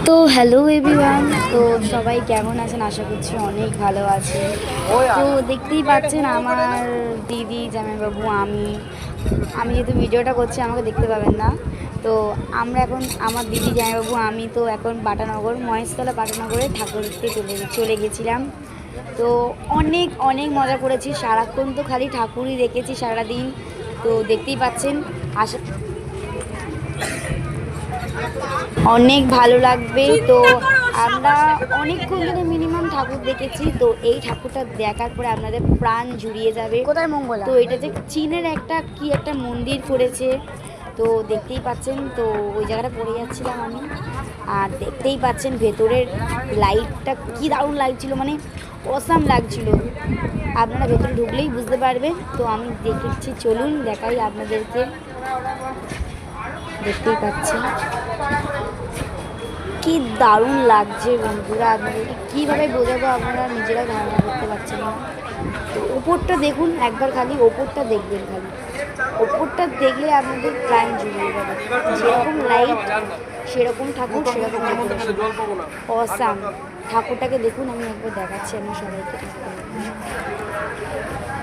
তো hello everyone, তো সবাই কেমন আছেন? আশা করছি অনেক ভালো আছে। তো দেখতেই পাচ্ছেন আমার দিদি, জামাইবাবু, আমি যেহেতু ভিডিওটা করছি আমাকে দেখতে পাবেন না। তো আমরা এখন আমার দিদি, জামাইবাবু, আমি তো এখন বাটানগর, মহেশতলা বাটানগরে ঠাকুর দেখতে চলে গেছিলাম। তো অনেক অনেক মজা করেছি, সারাক্ষণ তো খালি ঠাকুরই দেখেছি সারাদিন। তো দেখতেই পাচ্ছেন, আশা অনেক ভালো লাগবে। তো আমরা অনেকক্ষণ ধরে মিনিমাম ঠাকুর দেখেছি। তো এই ঠাকুরটা দেখার পরে আপনাদের প্রাণ জুড়িয়ে যাবে। কোথায় মঙ্গলা? তো এটা যে চীনের একটা মন্দির করেছে, তো দেখতেই পাচ্ছেন। তো ওই জায়গাটা পড়ে যাচ্ছিলাম আমি, আর দেখতেই পাচ্ছেন ভেতরের লাইটটা কি দারুণ লাগছিল, মানে অসাম লাগছিল। আপনারা ভেতরে ঢুকলেই বুঝতে পারবেন। তো আমি দেখেছি, চলুন দেখাই আপনাদেরকে। দেখতেই পাচ্ছেন কি দারুণ লাগছে বন্ধুরা, আপনাদেরকে কীভাবে বোঝাবো আপনারা নিজেরাই ধারণা করতে পারছেন না। তো ওপরটা দেখুন একবার, খালি ওপরটা দেখবেন, খালি ওপরটা দেখলে আপনাদের প্রাণ জুড়িয়ে যাবে। যেরকম লাইট সেরকম ঠাকুর, সেরকম অসাম। ঠাকুরটাকে দেখুন, আমি একবার দেখাচ্ছি আমি সবাইকে।